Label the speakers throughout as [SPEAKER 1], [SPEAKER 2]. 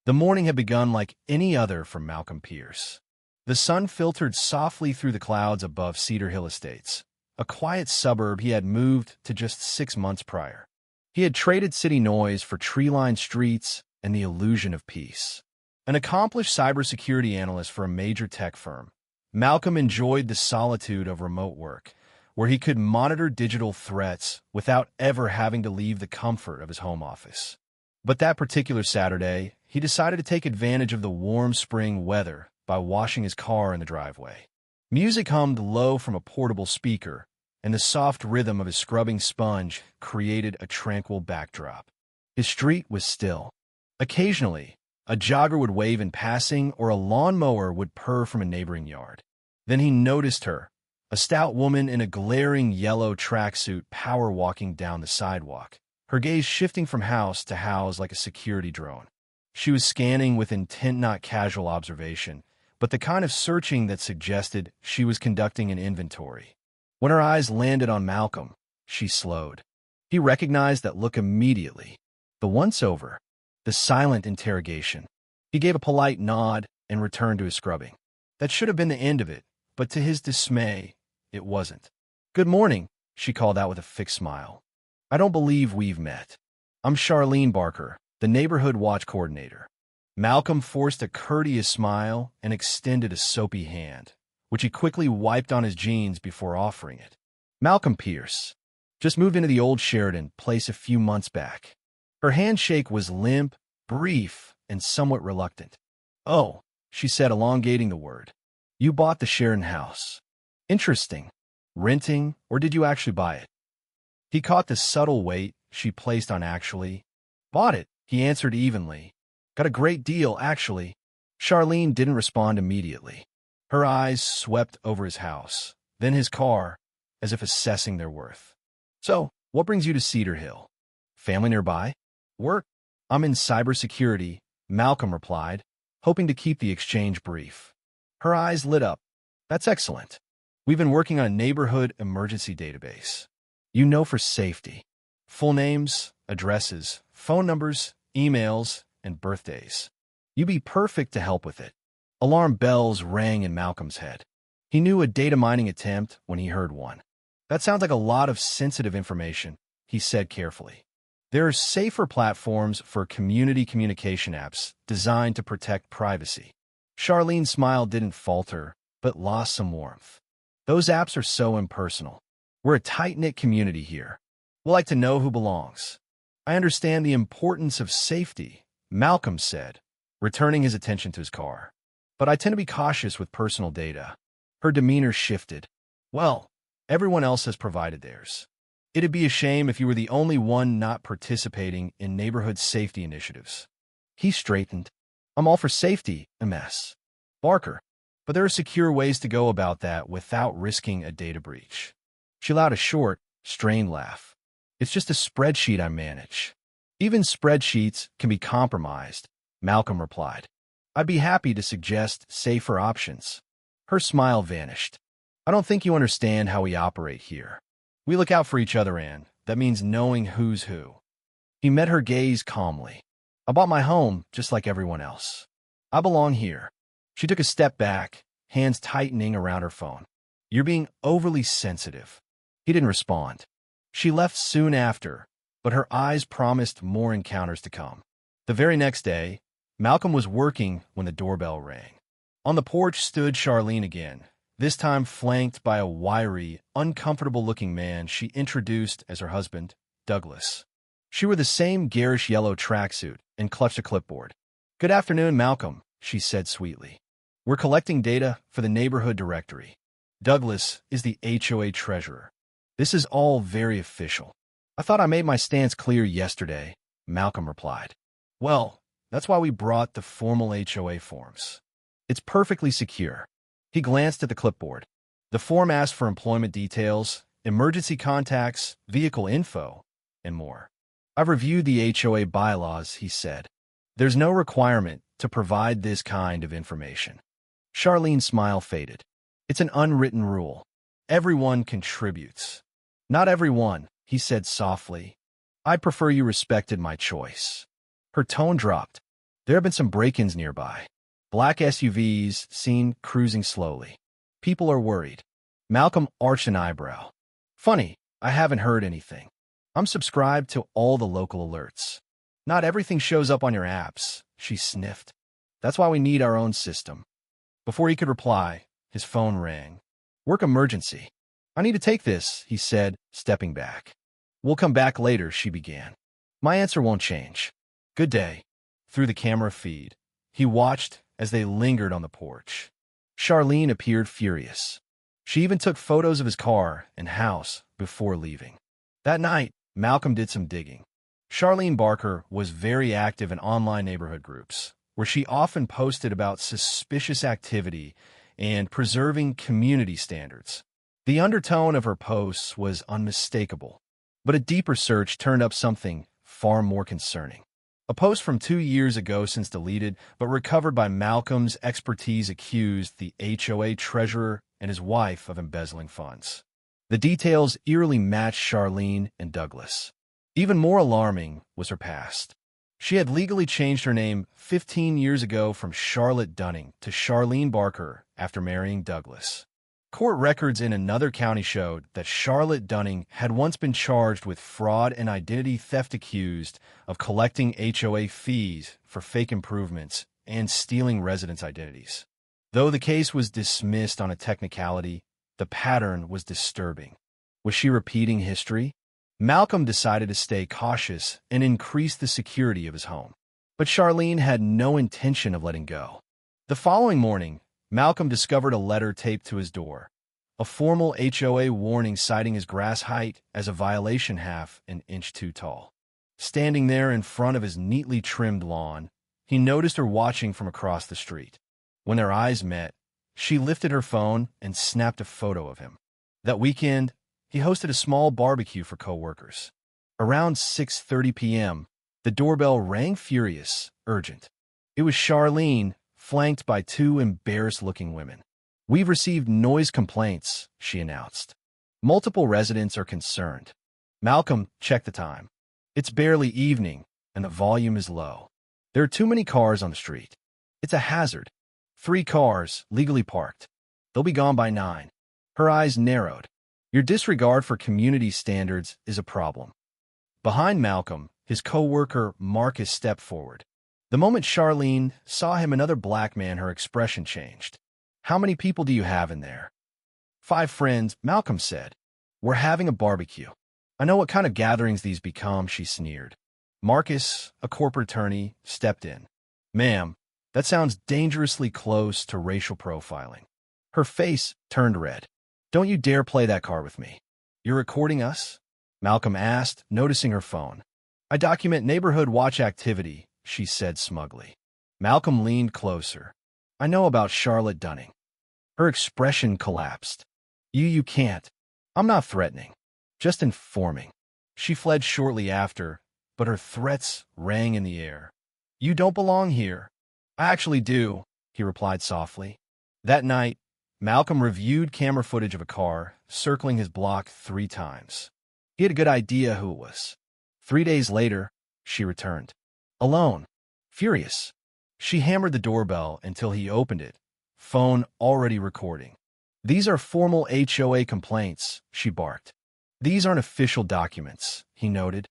[SPEAKER 1] The morning had begun like any other for Malcolm Pierce. The sun filtered softly through the clouds above Cedar Hill Estates, a quiet suburb he had moved to just 6 months prior. He had traded city noise for tree-lined streets and the illusion of peace. An accomplished cybersecurity analyst for a major tech firm, Malcolm enjoyed the solitude of remote work, where he could monitor digital threats without ever having to leave the comfort of his home office. But that particular Saturday, he decided to take advantage of the warm spring weather by washing his car in the driveway. Music hummed low from a portable speaker, and the soft rhythm of his scrubbing sponge created a tranquil backdrop. His street was still. Occasionally, a jogger would wave in passing or a lawnmower would purr from a neighboring yard. Then he noticed her, a stout woman in a glaring yellow tracksuit power walking down the sidewalk, her gaze shifting from house to house like a security drone. She was scanning with intent, not casual observation, but the kind of searching that suggested she was conducting an inventory. When her eyes landed on Malcolm, she slowed. He recognized that look immediately. The once-over, the silent interrogation. He gave a polite nod and returned to his scrubbing. That should have been the end of it, but to his dismay, it wasn't. "Good morning," she called out with a fixed smile. "I don't believe we've met. I'm Charlene Barker, the neighborhood watch coordinator." Malcolm forced a courteous smile and extended a soapy hand, which he quickly wiped on his jeans before offering it. "Malcolm Pierce. Just moved into the old Sheridan place a few months back." Her handshake was limp, brief, and somewhat reluctant. "Oh," she said, elongating the word. "You bought the Sheridan house. Interesting. Renting, or did you actually buy it?" He caught the subtle weight she placed on actually. "Bought it," he answered evenly. "Got a great deal, actually." Charlene didn't respond immediately. Her eyes swept over his house, then his car, as if assessing their worth. "So, what brings you to Cedar Hill? Family nearby? Work?" "I'm in cybersecurity," Malcolm replied, hoping to keep the exchange brief. Her eyes lit up. "That's excellent. We've been working on a neighborhood emergency database. You know, for safety. Full names, addresses, phone numbers, emails, and birthdays. You'd be perfect to help with it." Alarm bells rang in Malcolm's head. He knew a data mining attempt when he heard one. "That sounds like a lot of sensitive information," he said carefully. "There are safer platforms for community communication apps designed to protect privacy." Charlene's smile didn't falter, but lost some warmth. "Those apps are so impersonal. We're a tight-knit community here. We like to know who belongs." "I understand the importance of safety," Malcolm said, returning his attention to his car. "But I tend to be cautious with personal data." Her demeanor shifted. "Well, everyone else has provided theirs. It'd be a shame if you were the only one not participating in neighborhood safety initiatives." He straightened. "I'm all for safety, MS. Barker, but there are secure ways to go about that without risking a data breach." She allowed a short, strained laugh. "It's just a spreadsheet I manage." "Even spreadsheets can be compromised," Malcolm replied. "I'd be happy to suggest safer options." Her smile vanished. "I don't think you understand how we operate here. We look out for each other, and that means knowing who's who." He met her gaze calmly. "I bought my home just like everyone else. I belong here." She took a step back, hands tightening around her phone. "You're being overly sensitive." He didn't respond. She left soon after, but her eyes promised more encounters to come. The very next day, Malcolm was working when the doorbell rang. On the porch stood Charlene again, this time flanked by a wiry, uncomfortable-looking man she introduced as her husband, Douglas. She wore the same garish yellow tracksuit and clutched a clipboard. "Good afternoon, Malcolm," she said sweetly. "We're collecting data for the neighborhood directory. Douglas is the HOA treasurer. This is all very official." "I thought I made my stance clear yesterday," Malcolm replied. "Well, that's why we brought the formal HOA forms. It's perfectly secure." He glanced at the clipboard. The form asked for employment details, emergency contacts, vehicle info, and more. "I've reviewed the HOA bylaws," he said. "There's no requirement to provide this kind of information." Charlene's smile faded. "It's an unwritten rule. Everyone contributes." "Not everyone," he said softly. "I'd prefer you respected my choice." Her tone dropped. There have been some break-ins nearby. Black SUVs seen cruising slowly. People are worried. Malcolm arched an eyebrow. Funny, I haven't heard anything. I'm subscribed to all the local alerts. Not everything shows up on your apps, she sniffed. That's why we need our own system. Before he could reply, his phone rang. Work emergency. I need to take this, he said, stepping back. We'll come back later, she began. My answer won't change. Good day. Through the camera feed, he watched as they lingered on the porch. Charlene appeared furious. She even took photos of his car and house before leaving. That night, Malcolm did some digging. Charlene Barker was very active in online neighborhood groups, where she often posted about suspicious activity and preserving community standards. The undertone of her posts was unmistakable, but a deeper search turned up something far more concerning. A post from 2 years ago, since deleted, but recovered by Malcolm's expertise, accused the HOA treasurer and his wife of embezzling funds. The details eerily matched Charlene and Douglas. Even more alarming was her past. She had legally changed her name 15 years ago from Charlotte Dunning to Charlene Barker after marrying Douglas. Court records in another county showed that Charlotte Dunning had once been charged with fraud and identity theft, accused of collecting HOA fees for fake improvements and stealing residents' identities. Though the case was dismissed on a technicality, the pattern was disturbing. Was she repeating history? Malcolm decided to stay cautious and increase the security of his home. But Charlene had no intention of letting go. The following morning, Malcolm discovered a letter taped to his door, a formal HOA warning citing his grass height as a violation half an inch too tall. Standing there in front of his neatly trimmed lawn, he noticed her watching from across the street. When their eyes met, she lifted her phone and snapped a photo of him. That weekend, he hosted a small barbecue for coworkers. Around 6:30 p.m., the doorbell rang, furious, urgent. It was Charlene, flanked by 2 embarrassed-looking women. We've received noise complaints, she announced. Multiple residents are concerned. Malcolm checked the time. It's barely evening, and the volume is low. There are too many cars on the street. It's a hazard. 3 cars, legally parked. They'll be gone by 9. Her eyes narrowed. Your disregard for community standards is a problem. Behind Malcolm, his co-worker Marcus stepped forward. The moment Charlene saw him, another black man, her expression changed. How many people do you have in there? 5 friends, Malcolm said. We're having a barbecue. I know what kind of gatherings these become, she sneered. Marcus, a corporate attorney, stepped in. Ma'am, that sounds dangerously close to racial profiling. Her face turned red. Don't you dare play that card with me. You're recording us? Malcolm asked, noticing her phone. I document neighborhood watch activity, she said smugly. Malcolm leaned closer. I know about Charlotte Dunning. Her expression collapsed. You can't. I'm not threatening. Just informing. She fled shortly after, but her threats rang in the air. You don't belong here. I actually do, he replied softly. That night, Malcolm reviewed camera footage of a car circling his block 3 times. He had a good idea who it was. 3 days later, she returned. Alone. Furious. She hammered the doorbell until he opened it, phone already recording. These are formal HOA complaints, she barked. These aren't official documents, he noted.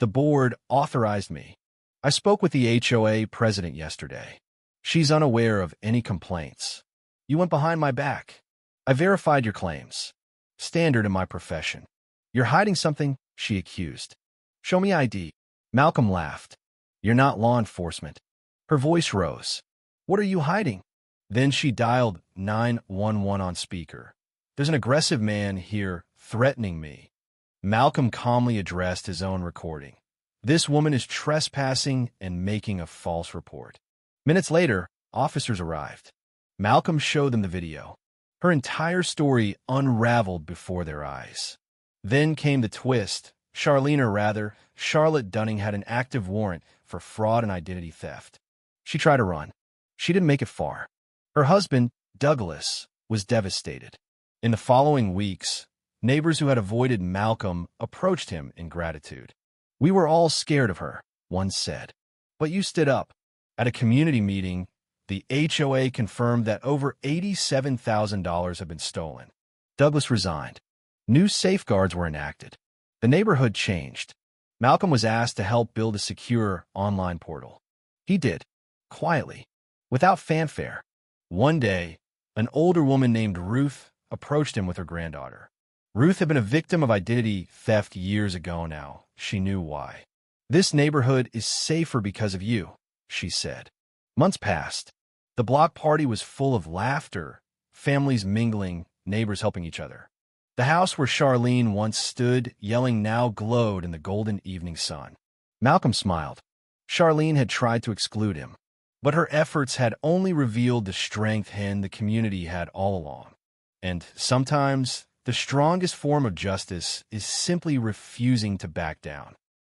[SPEAKER 1] The board authorized me. I spoke with the HOA president yesterday. She's unaware of any complaints. You went behind my back. I verified your claims. Standard in my profession. You're hiding something, she accused. Show me ID. Malcolm laughed. You're not law enforcement. Her voice rose. What are you hiding? Then she dialed 911 on speaker. There's an aggressive man here threatening me. Malcolm calmly addressed his own recording. This woman is trespassing and making a false report. Minutes later, officers arrived. Malcolm showed them the video. Her entire story unraveled before their eyes. Then came the twist. Charlene, or rather, Charlotte Dunning, had an active warrant for fraud and identity theft. She tried to run. She didn't make it far. Her husband, Douglas, was devastated. In the following weeks, neighbors who had avoided Malcolm approached him in gratitude. We were all scared of her, one said. But you stood up. At a community meeting, the HOA confirmed that over $87,000 had been stolen. Douglas resigned. New safeguards were enacted. The neighborhood changed. Malcolm was asked to help build a secure online portal. He did, quietly, without fanfare. One day, an older woman named Ruth approached him with her granddaughter. Ruth had been a victim of identity theft years ago now. She knew why. "This neighborhood is safer because of you," she said. Months passed. The block party was full of laughter, families mingling, neighbors helping each other. The house where Charlene once stood, yelling, now glowed in the golden evening sun. Malcolm smiled. Charlene had tried to exclude him, but her efforts had only revealed the strength the community had all along. And sometimes, the strongest form of justice is simply refusing to back down.